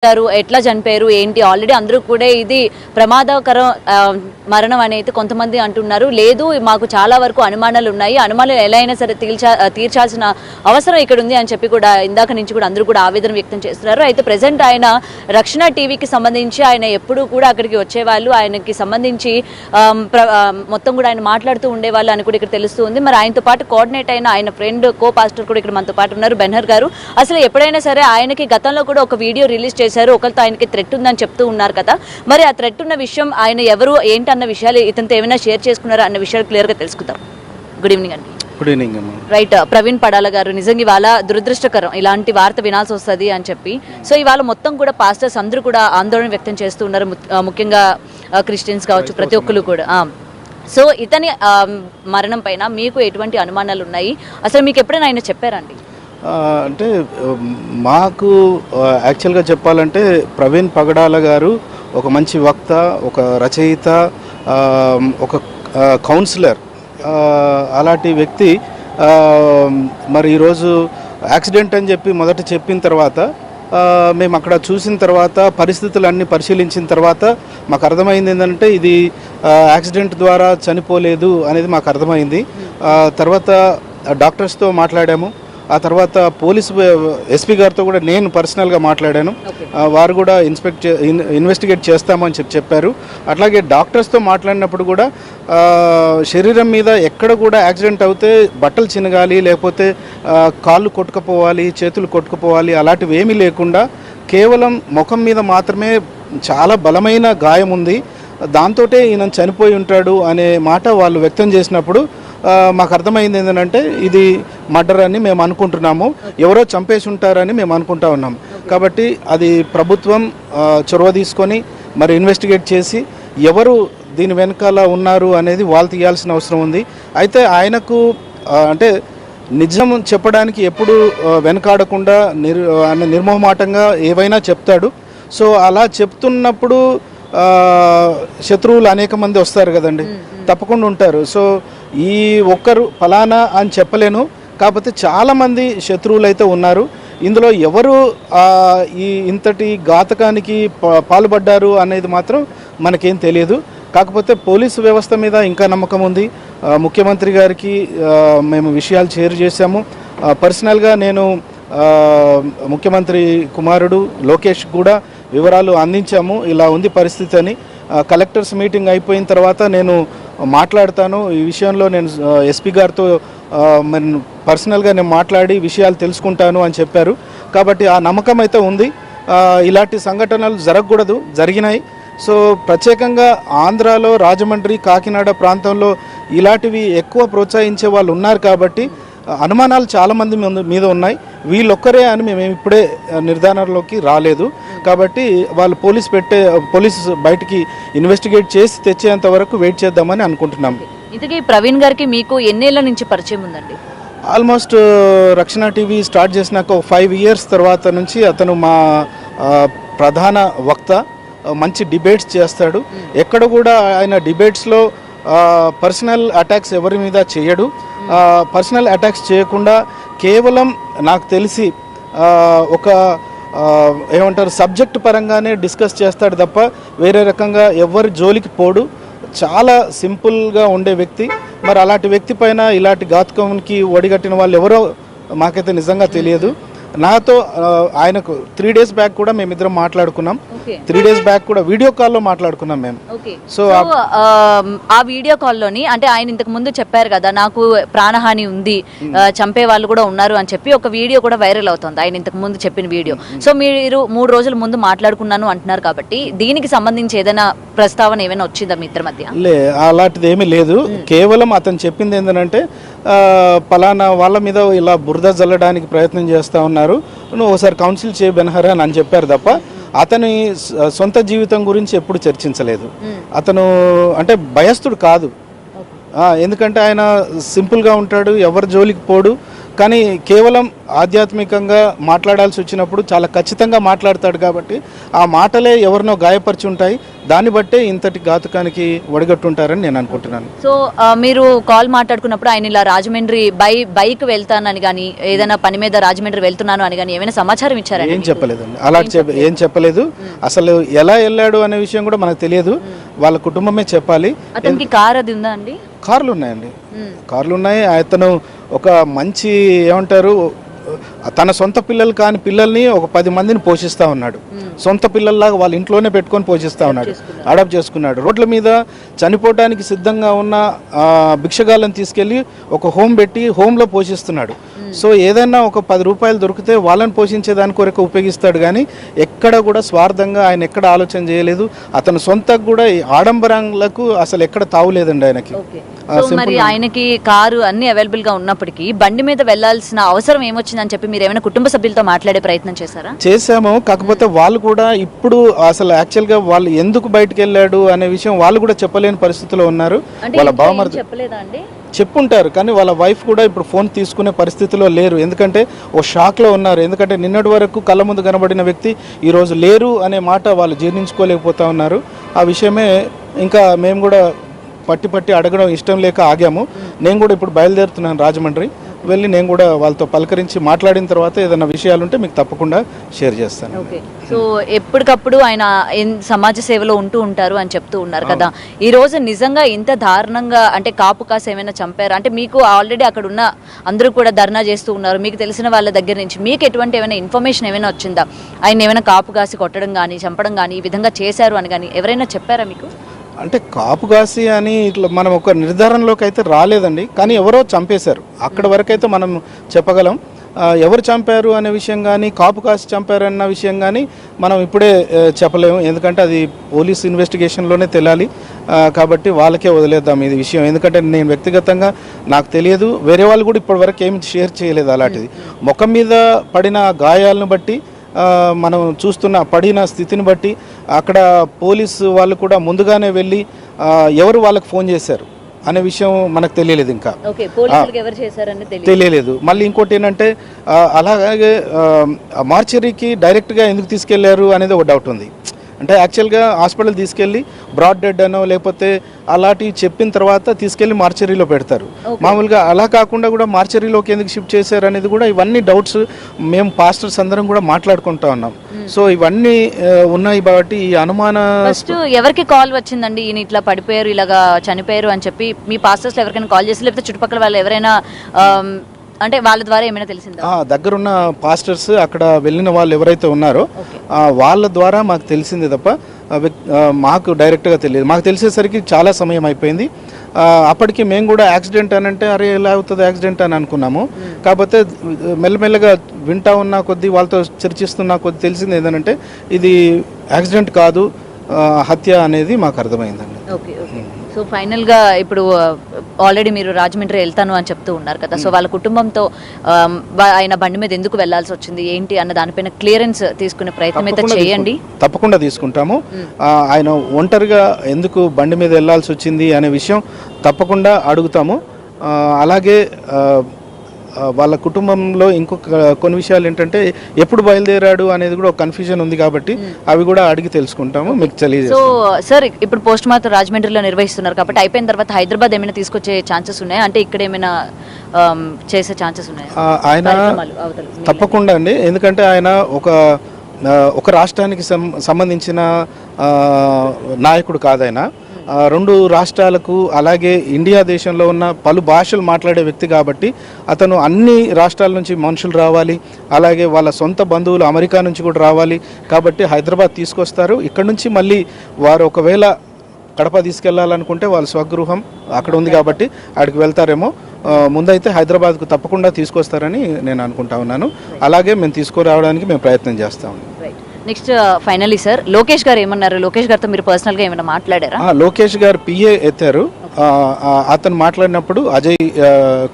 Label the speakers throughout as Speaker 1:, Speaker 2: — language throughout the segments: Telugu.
Speaker 1: గారు ఎట్లా చనిపోయారు ఏంటి ఆల్రెడీ అందరూ కూడా ఇది ప్రమాదకరం మరణం అనేది కొంతమంది అంటున్నారు. లేదు మాకు చాలా వరకు అనుమానాలు ఉన్నాయి, అనుమానాలు ఎలా అయినా సరే తీర్చాల్సిన అవసరం ఇక్కడ ఉంది అని చెప్పి కూడా ఇందాక నుంచి కూడా అందరూ కూడా ఆవేదన వ్యక్తం చేస్తున్నారు. అయితే ప్రెసెంట్ ఆయన రక్షణ టీవీకి సంబంధించి ఆయన ఎప్పుడు కూడా అక్కడికి వచ్చేవాళ్ళు, ఆయనకి సంబంధించి మొత్తం కూడా ఆయన మాట్లాడుతూ ఉండేవాళ్ళు అని కూడా ఇక్కడ తెలుస్తూ ఉంది. మరి ఆయనతో పాటు కోఆర్డినేట్ అయిన ఆయన ఫ్రెండ్ కో పాస్టర్ కూడా ఇక్కడ మనతో పాటు ఉన్నారు, బెన్హర్ గారు. అసలు ఎప్పుడైనా సరే ఆయనకి గతంలో కూడా ఒక వీడియో రిలీజ్ చేశారు, ఒకరితో ఆయనకి థ్రెట్ ఉందని చెప్తూ ఉన్నారు కదా. మరి ఆ థ్రెట్ ఉన్న విషయం ఆయన ఎవరు ఏంటన్న విషయాలు ఇతనితో ఏమైనా షేర్ చేసుకున్నారా అన్న విషయాలు క్లియర్గా తెలుసుకుందాం. గుడ్ ఈవినింగ్ అండి.
Speaker 2: గుడ్ ఈవినింగ్ అమ్మా.
Speaker 1: రైట్, ప్రవీణ్ పడాల గారు, నిజంగా ఇవాళ దురదృష్టకరం ఇలాంటి వార్త వినాల్సి వస్తుంది అని చెప్పి. సో ఇవాళ మొత్తం కూడా పాస్టర్స్ అందరూ కూడా ఆందోళన వ్యక్తం చేస్తూ ఉన్నారు, ముఖ్యంగా క్రిస్టియన్స్ కావచ్చు, ప్రతి ఒక్కరు కూడా. సో ఇతని మరణం పైన మీకు ఎటువంటి అనుమానాలు ఉన్నాయి, అసలు మీకు ఎప్పుడైనా ఆయన చెప్పారండి?
Speaker 2: అంటే మాకు యాక్చువల్గా చెప్పాలంటే ప్రవీణ్ పగడాల గారు ఒక మంచి వక్త, ఒక రచయిత, ఒక కౌన్సిలర్, అలాంటి వ్యక్తి. మరి ఈరోజు యాక్సిడెంట్ అని చెప్పి మొదట చెప్పిన తర్వాత మేము అక్కడ చూసిన తర్వాత పరిస్థితులన్నీ పరిశీలించిన తర్వాత మాకు అర్థమైంది ఏంటంటే ఇది యాక్సిడెంట్ ద్వారా చనిపోలేదు అనేది మాకు అర్థమైంది. తర్వాత డాక్టర్స్తో మాట్లాడాము, ఆ తర్వాత పోలీసు ఎస్పీ గారితో కూడా నేను పర్సనల్గా మాట్లాడాను. వారు కూడా ఇన్వెస్టిగేట్ చేస్తామని చెప్పారు. అట్లాగే డాక్టర్స్తో మాట్లాడినప్పుడు కూడా శరీరం మీద ఎక్కడ కూడా యాక్సిడెంట్ అవుతే బట్టలు చినగాలి, లేకపోతే కాళ్ళు కొట్టుకుపోవాలి, చేతులు కొట్టుకుపోవాలి, అలాంటివి ఏమీ లేకుండా కేవలం ముఖం మీద మాత్రమే చాలా బలమైన గాయం ఉంది, దాంతో ఈయన చనిపోయి ఉంటాడు అనే మాట వాళ్ళు వ్యక్తం చేసినప్పుడు మాకు అర్థమైంది ఏంటంటే ఇది మర్డర్ అని మేము అనుకుంటున్నాము, ఎవరో చంపేసి ఉంటారని మేము అనుకుంటా ఉన్నాము. కాబట్టి అది ప్రభుత్వం చొరవ తీసుకొని మరి ఇన్వెస్టిగేట్ చేసి ఎవరు దీని వెనకాల ఉన్నారు అనేది వాళ్ళు తీయాల్సిన అవసరం ఉంది. అయితే ఆయనకు అంటే నిజం చెప్పడానికి ఎప్పుడు వెనకాడకుండా నిర్మోహమాటంగా ఏవైనా చెప్తాడు. సో అలా చెప్తున్నప్పుడు శత్రువులు అనేక మంది వస్తారు కదండి, తప్పకుండా ఉంటారు. సో ఈ ఒక్కరు ఫలానా అని చెప్పలేను, కాకపోతే చాలామంది శత్రువులు అయితే ఉన్నారు. ఇందులో ఎవరు ఈ ఇంతటి ఘాతకానికి పాల్పడ్డారు అనేది మాత్రం మనకేం తెలియదు. కాకపోతే పోలీసు వ్యవస్థ మీద ఇంకా నమ్మకం ఉంది. ముఖ్యమంత్రి గారికి మేము విషయాలు షేర్ చేశాము. పర్సనల్గా నేను ముఖ్యమంత్రి కుమారుడు లోకేష్ కూడా వివరాలు అందించాము, ఇలా ఉంది పరిస్థితి అని. కలెక్టర్స్ మీటింగ్ అయిపోయిన తర్వాత నేను మాట్లాడతాను ఈ విషయంలో, నేను ఎస్పీ గారితో పర్సనల్గా నేను మాట్లాడి విషయాలు తెలుసుకుంటాను అని చెప్పారు. కాబట్టి ఆ నమ్మకం అయితే ఉంది. ఇలాంటి సంఘటనలు జరగకూడదు, జరిగినాయి. సో ప్రత్యేకంగా ఆంధ్రాలో రాజమండ్రి, కాకినాడ ప్రాంతంలో ఇలాంటివి ఎక్కువ ప్రోత్సహించే వాళ్ళు ఉన్నారు. కాబట్టి అనుమానాలు చాలామంది మీద ఉన్నాయి, వీళ్ళొక్కరే అని మేము ఇప్పుడే నిర్ధారణలోకి రాలేదు. కాబట్టి వాళ్ళు పోలీసు బయటికి ఇన్వెస్టిగేట్ చేసి తెచ్చేంత వరకు వెయిట్ చేద్దామని అనుకుంటున్నాం.
Speaker 1: ఇంతకీ ప్రవీణ్ గారికి మీకు ఎన్నేళ్ల నుంచి పరిచయం ఉందండి?
Speaker 2: ఆల్మోస్ట్ రక్షణ టీవీ స్టార్ట్ చేసినాక 5 years తర్వాత నుంచి అతను మా ప్రధాన వక్త. మంచి డిబేట్స్ చేస్తాడు, ఎక్కడ కూడా ఆయన డిబేట్స్లో పర్సనల్ అటాక్స్ ఎవరి మీద చేయడు. పర్సనల్ అటాక్స్ చేయకుండా కేవలం నాకు తెలిసి ఒక ఏమంటారు సబ్జెక్ట్ పరంగానే డిస్కస్ చేస్తాడు తప్ప వేరే రకంగా ఎవరి జోలికి పోడు. చాలా సింపుల్గా ఉండే వ్యక్తి. మరి అలాంటి వ్యక్తి పైన ఇలాంటి ఘాతుకానికి ఒడిగట్టిన వాళ్ళు ఎవరో మాకైతే నిజంగా తెలియదు. నాతో ఆయనకు 3 days బ్యాక్ కూడా మేమిద్దరం మాట్లాడుకున్నాం. 3 days బ్యాక్ కూడా వీడియో కాల్లో మాట్లాడుకున్నాం మేము.
Speaker 1: సో ఆ వీడియో కాల్లోని అంటే ఆయన ఇంతకు ముందు చెప్పారు కదా నాకు ప్రాణహాని ఉంది, చంపే వాళ్ళు కూడా ఉన్నారు అని చెప్పి ఒక వీడియో కూడా వైరల్ అవుతుంది, ఆయన ఇంతకు ముందు చెప్పిన వీడియో. సో మీరు 3 రోజుల ముందు మాట్లాడుకున్నాను అంటున్నారు కాబట్టి దీనికి సంబంధించి ఏదైనా ప్రస్తావన ఏమైనా వచ్చిందా మీ ఇద్దరి మధ్య?
Speaker 2: అలాంటిది ఏమీ లేదు. కేవలం అతను చెప్పింది ఏంటంటే పలానా వాళ్ళ మీద ఇలా బురద జల్లడానికి ప్రయత్నం చేస్తూ ఉన్నారు, నువ్వు ఒకసారి కౌన్సిల్ చేయ బెన్హర్ అని చెప్పారు తప్ప అతని సొంత జీవితం గురించి ఎప్పుడు చర్చించలేదు. అతను అంటే భయస్థుడు కాదు, ఎందుకంటే ఆయన సింపుల్గా ఉంటాడు, ఎవరి జోలికి పోడు. కానీ కేవలం ఆధ్యాత్మికంగా మాట్లాడాల్సి వచ్చినప్పుడు చాలా ఖచ్చితంగా మాట్లాడతాడు కాబట్టి ఆ మాటలే ఎవరినో గాయపరిచి ఉంటాయి. దాన్ని బట్టే ఇంతటి ఘాతుకానికి ఒడిగట్టుంటారని నేను అనుకుంటున్నాను.
Speaker 1: సో మీరు కాల్ మాట్లాడుకున్నప్పుడు ఆయన ఇలా రాజమండ్రి బైక్ వెళ్తానని కానీ ఏదైనా పని మీద రాజమండ్రి వెళ్తున్నాను అని కానీ ఏమైనా సమాచారం ఇచ్చారండి?
Speaker 2: ఏం చెప్పలేదండి, అలాంటి ఏం చెప్పలేదు. అసలు ఎలా వెళ్ళాడు అనే విషయం కూడా మనకు తెలియదు, వాళ్ళ కుటుంబమే చెప్పాలి.
Speaker 1: అతనికి కార్ అది ఉందా అండి?
Speaker 2: కార్లు ఉన్నాయండి, కార్లు ఉన్నాయి. అతను ఒక మంచి ఏమంటారు, తన సొంత పిల్లలు కాని పిల్లల్ని ఒక 10 మందిని పోషిస్తూ ఉన్నాడు. సొంత పిల్లల్లాగా వాళ్ళ ఇంట్లోనే పెట్టుకొని పోషిస్తూ ఉన్నాడు, అడాప్ట్ చేసుకున్నాడు. రోడ్ల మీద చనిపోవడానికి సిద్ధంగా ఉన్న భిక్షగాళ్ళని తీసుకెళ్ళి ఒక హోమ్ పెట్టి హోమ్లో పోషిస్తున్నాడు. సో ఏదైనా ఒక 10 రూపాయలు దొరికితే వాళ్ళని పోషించే దాని కొరకు ఉపయోగిస్తాడు, కానీ ఎక్కడ కూడా స్వార్థంగా ఆయన ఎక్కడ ఆలోచన చేయలేదు. అతను సొంతకు కూడా ఈ ఆడంబరాలకు అసలు ఎక్కడ తావులేదండి ఆయనకి.
Speaker 1: మరి ఆయనకి కారు అన్ని అవైలబుల్ గా ఉన్నప్పటికీ బండి మీద వెళ్లాల్సిన అవసరం ఏమొచ్చిందని చెప్పి మీరు ఏమైనా కుటుంబ సభ్యులతో మాట్లాడే ప్రయత్నం చేశారా?
Speaker 2: చేశాము, కాకపోతే వాళ్ళు కూడా ఇప్పుడు అసలు యాక్చువల్ గా వాళ్ళు ఎందుకు బయటకు వెళ్ళాడు అనే విషయం వాళ్ళు కూడా చెప్పలేని పరిస్థితిలో ఉన్నారు. వాళ్ళ బావమరిది
Speaker 1: చెప్పలేదా అండి?
Speaker 2: చెప్పుంటారు, కానీ వాళ్ళ వైఫ్ కూడా ఇప్పుడు ఫోన్ తీసుకునే పరిస్థితిలో లేరు. ఎందుకంటే ఓ షాక్లో ఉన్నారు. ఎందుకంటే నిన్నటి వరకు కళ్ళ ముందు కనబడిన వ్యక్తి ఈరోజు లేరు అనే మాట వాళ్ళు జీర్ణించుకోలేకపోతా ఉన్నారు. ఆ విషయమే ఇంకా మేము కూడా పట్టి అడగడం ఇష్టం లేక ఆగాము. నేను కూడా ఇప్పుడు బయలుదేరుతున్నాను రాజమండ్రి వెళ్ళి నేను కూడా వాళ్ళతో పలకరించి మాట్లాడిన తర్వాత ఏదైనా విషయాలు ఉంటే మీకు తప్పకుండా షేర్ చేస్తాను.
Speaker 1: ఓకే, సో ఎప్పటికప్పుడు ఆయన సమాజ సేవలో ఉంటూ ఉంటారు అని చెప్తూ ఉన్నారు కదా, ఈ రోజు నిజంగా ఇంత దారుణంగా అంటే కాపు కాసి ఏమైనా చంపారు అంటే మీకు ఆల్రెడీ అక్కడ ఉన్న అందరూ కూడా ధర్నా చేస్తూ ఉన్నారు, మీకు తెలిసిన వాళ్ళ దగ్గర నుంచి మీకు ఎటువంటి ఏమైనా ఇన్ఫర్మేషన్ ఏమైనా వచ్చిందా? ఆయన ఏమైనా కాపు కాసి కొట్టడం కానీ చంపడం కానీ ఈ విధంగా చేశారు అని కానీ ఎవరైనా చెప్పారా మీకు?
Speaker 2: అంటే కాపు కాసి అని ఇట్లా మనం ఒక నిర్ధారణలోకి అయితే రాలేదండి, కానీ ఎవరో చంపేశారు అక్కడ వరకైతే మనం చెప్పగలం. ఎవరు చంపారు అనే విషయం కానీ కాపు కాసి చంపారు అన్న విషయం కానీ మనం ఇప్పుడే చెప్పలేము, ఎందుకంటే అది పోలీస్ ఇన్వెస్టిగేషన్లోనే తెలియాలి. కాబట్టి వాళ్ళకే వదిలేద్దాం ఇది విషయం, ఎందుకంటే నేను వ్యక్తిగతంగా నాకు తెలియదు, వేరే వాళ్ళు కూడా ఇప్పటివరకు ఏమి షేర్ చేయలేదు అలాంటిది. ముఖం మీద పడిన గాయాలను బట్టి మనం చూస్తున్న పడిన స్థితిని బట్టి అక్కడ పోలీసు వాళ్ళు కూడా ముందుగానే వెళ్ళి ఎవరు వాళ్ళకి ఫోన్ చేశారు అనే విషయం మనకు తెలియలేదు, ఇంకా తెలియలేదు. మళ్ళీ ఇంకోటి ఏంటంటే అలాగే మార్చరీకి డైరెక్ట్గా ఎందుకు తీసుకెళ్లారు అనేది ఒక డౌట్ ఉంది. అంటే యాక్చువల్గా హాస్పిటల్ తీసుకెళ్ళి బ్రాడ్ డెడ్ అనో లేకపోతే అలాంటివి చెప్పిన తర్వాత తీసుకెళ్ళి మార్చరీలో పెడతారు. మామూలుగా అలా కాకుండా కూడా మార్చరీలోకి ఎందుకు షిఫ్ట్ చేశారు అనేది కూడా ఇవన్నీ డౌట్స్ మేము పాస్టర్స్ అందరం కూడా మాట్లాడుకుంటా ఉన్నాం. సో ఇవన్నీ ఉన్నాయి కాబట్టి ఈ అనుమాన
Speaker 1: ఫస్ట్ ఎవరికి కాల్ వచ్చిందండి ఈయన ఇట్లా పడిపోయారు ఇలాగా చనిపోయారు అని చెప్పి? మీ పాస్టర్స్ ఎవరికైనా కాల్ చేసి లేకపోతే చుట్టుపక్కల వాళ్ళు ఎవరైనా అంటే వాళ్ళ ద్వారా ఏమైనా తెలిసిందా?
Speaker 2: దగ్గరున్న పాస్టర్స్ అక్కడ వెళ్ళిన వాళ్ళు ఎవరైతే ఉన్నారో వాళ్ళ ద్వారా మాకు తెలిసింది తప్ప మాకు డైరెక్ట్గా తెలియదు. మాకు తెలిసేసరికి చాలా సమయం అయిపోయింది. అప్పటికి మేము కూడా యాక్సిడెంట్ అని అంటే అరే ఎలా అవుతుంది యాక్సిడెంట్ అని అనుకున్నాము. కాకపోతే మెల్లమెల్లగా వింటా ఉన్న కొద్దీ వాళ్ళతో చర్చిస్తున్న కొద్దీ తెలిసింది ఏంటంటే ఇది యాక్సిడెంట్ కాదు, హత్య అనేది మాకు అర్థమైందండి.
Speaker 1: ఓకే ఓకే, సో ఫైనల్గా ఇప్పుడు ఆల్రెడీ మీరు రాజమండ్రి వెళ్తాను అని చెప్తూ ఉన్నారు కదా, సో వాళ్ళ కుటుంబంతో ఆయన బండి మీద ఎందుకు వెళ్లాల్సి వచ్చింది ఏంటి అన్న దానిపైన క్లియరెన్స్ తీసుకునే ప్రయత్నం అయితే చేయండి.
Speaker 2: తప్పకుండా తీసుకుంటాము. ఆయన ఒంటరిగా ఎందుకు బండి మీద వెళ్లాల్సి వచ్చింది అనే విషయం తప్పకుండా అడుగుతాము. అలాగే వాళ్ళ కుటుంబంలో ఇంకొక కొన్ని విషయాలు ఏంటంటే ఎప్పుడు బయలుదేరాడు అనేది కూడా ఒక కన్ఫ్యూజన్ ఉంది కాబట్టి అవి కూడా అడిగి తెలుసుకుంటాము, మీకు తెలియదు.
Speaker 1: సో సార్ ఇప్పుడు పోస్ట్ మార్టం రాజమండ్రిలో నిర్వహిస్తున్నారు కాబట్టి అయిపోయిన తర్వాత హైదరాబాద్ ఏమైనా తీసుకొచ్చే ఛాన్సెస్ ఉన్నాయా? అంటే ఇక్కడ ఏమైనా చేసే ఛాన్సెస్ ఉన్నాయా?
Speaker 2: ఆయన తప్పకుండా అండి, ఎందుకంటే ఆయన ఒక రాష్ట్రానికి సంబంధించిన నాయకుడు కాదైనా 2 రాష్ట్రాలకు అలాగే ఇండియా దేశంలో ఉన్న పలు భాషలు మాట్లాడే వ్యక్తి కాబట్టి అతను అన్ని రాష్ట్రాల నుంచి మనుషులు రావాలి, అలాగే వాళ్ళ సొంత బంధువులు అమెరికా నుంచి కూడా రావాలి. కాబట్టి హైదరాబాద్ తీసుకొస్తారు. ఇక్కడ నుంచి మళ్ళీ వారు ఒకవేళ కడప తీసుకెళ్లాలనుకుంటే వాళ్ళ స్వగృహం అక్కడ ఉంది కాబట్టి అక్కడికి వెళ్తారేమో. ముందైతే హైదరాబాద్కు తప్పకుండా తీసుకొస్తారని నేను అనుకుంటా ఉన్నాను. అలాగే మేము తీసుకురావడానికి మేము ప్రయత్నం చేస్తాము.
Speaker 1: నెక్స్ట్ ఫైనలీ సార్ లోకేష్ గారు ఏమన్నారు? లోకేష్ గారితో మీరు పర్సనల్గా ఏమైనా మాట్లాడారా?
Speaker 2: లోకేష్ గారు పిఏ ఎత్తారు. అతను మాట్లాడినప్పుడు అజయ్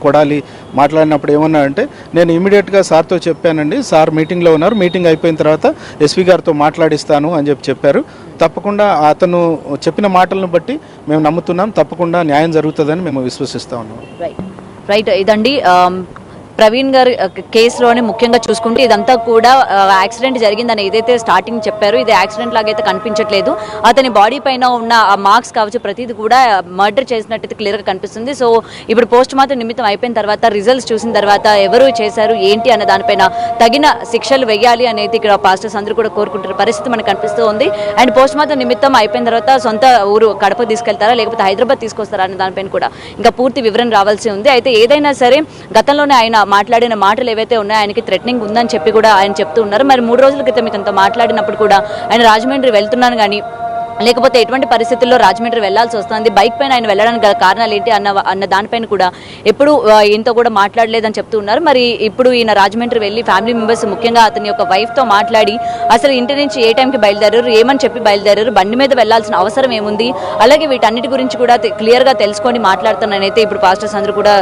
Speaker 2: కొడాలి మాట్లాడినప్పుడు ఏమన్నాడంటే నేను ఇమీడియట్గా సార్తో చెప్పానండి, సార్ మీటింగ్లో ఉన్నారు, మీటింగ్ అయిపోయిన తర్వాత ఎస్పీ గారితో మాట్లాడిస్తాను అని చెప్పారు. తప్పకుండా అతను చెప్పిన మాటలను బట్టి మేము నమ్ముతున్నాం, తప్పకుండా న్యాయం జరుగుతుందని మేము విశ్వసిస్తా ఉన్నాం.
Speaker 1: రైట్ ఇదండి ప్రవీణ్ గారి కేసులోనే ముఖ్యంగా చూసుకుంటే ఇదంతా కూడా యాక్సిడెంట్ జరిగిందని ఏదైతే స్టార్టింగ్ చెప్పారో ఇది యాక్సిడెంట్ లాగైతే కనిపించట్లేదు. అతని బాడీ పైన ఉన్న ఆ మార్క్స్ కావచ్చు ప్రతిదీ కూడా మర్డర్ చేసినట్టయితే క్లియర్గా కనిపిస్తుంది. సో ఇప్పుడు పోస్ట్ మార్టం నిమిత్తం అయిపోయిన తర్వాత రిజల్ట్స్ చూసిన తర్వాత ఎవరు చేశారు ఏంటి అన్న దానిపైన తగిన శిక్షలు వేయాలి అనేది ఇక్కడ పాస్టర్స్ అందరూ కూడా కోరుకుంటున్న పరిస్థితి మనకు కనిపిస్తూ ఉంది. అండ్ పోస్ట్ మార్టం నిమిత్తం అయిపోయిన తర్వాత సొంత ఊరు కడప తీసుకెళ్తారా లేకపోతే హైదరాబాద్ తీసుకొస్తారా అనే దానిపైన కూడా ఇంకా పూర్తి వివరణ రావాల్సి ఉంది. అయితే ఏదైనా సరే గతంలోనే ఆయన మాట్లాడిన మాటలు ఏవైతే ఉన్నాయో ఆయనకి థ్రెటనింగ్ ఉందని చెప్పి కూడా ఆయన చెప్తూ ఉన్నారు. మరి 3 రోజుల క్రితం ఇతనితో మాట్లాడినప్పుడు కూడా ఆయన రాజమండ్రి వెళ్తున్నాను కానీ లేకపోతే ఎటువంటి పరిస్థితుల్లో రాజమండ్రి వెళ్లాల్సి వస్తుంది, బైక్ పైన ఆయన వెళ్ళడానికి గల కారణాలు ఏంటి అన్న దానిపైన కూడా ఎప్పుడు ఈయనతో కూడా మాట్లాడలేదని చెప్తూ ఉన్నారు. మరి ఇప్పుడు ఈయన రాజమండ్రి వెళ్ళి ఫ్యామిలీ మెంబర్స్ ముఖ్యంగా అతని యొక్క వైఫ్తో మాట్లాడి అసలు ఇంటి నుంచి ఏ టైంకి బయలుదేరారు, ఏమని చెప్పి బయలుదేరారు, బండి మీద వెళ్లాల్సిన అవసరం ఏముంది, అలాగే వీటన్నిటి గురించి కూడా క్లియర్గా తెలుసుకొని మాట్లాడుతున్నానైతే ఇప్పుడు పాస్టర్స్ అందరూ కూడా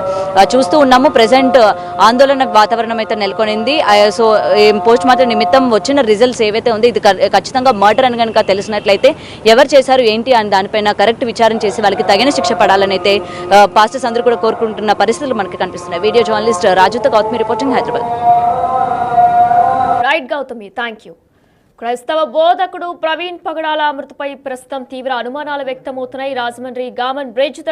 Speaker 1: చూస్తూ ఉన్నాము. ప్రెసెంట్ ఆందోళన వాతావరణం అయితే నెలకొనింది. సో పోస్ట్ మార్టం నిమిత్తం వచ్చిన రిజల్ట్స్ ఏవైతే ఉంది ఇది ఖచ్చితంగా మర్డర్ అని కనుక తెలిసినట్లయితే ఎవరు చేశారు ఏంటి అని దానిపైన కరెక్ట్ విచారణ చేసి వాళ్ళకి తగిన శిక్ష పడాలని అయితే పాస్టర్స్ అందరూ కూడా కోరుకుంటున్న పరిస్థితులు మనకి కనిపిస్తున్నాయి. వీడియో జర్నలిస్ట్ రాజుతో Gautami reporting, Hyderabad.
Speaker 3: Right Gautami, thank you. క్రైస్తవ బోధకుడు ప్రవీణ్ పగడాల మృతిపై ప్రస్తుతం తీవ్ర అనుమానాలు వ్యక్తమవుతున్నాయి. రాజమండ్రి గామన్ బ్రిడ్జ్ దగ్గర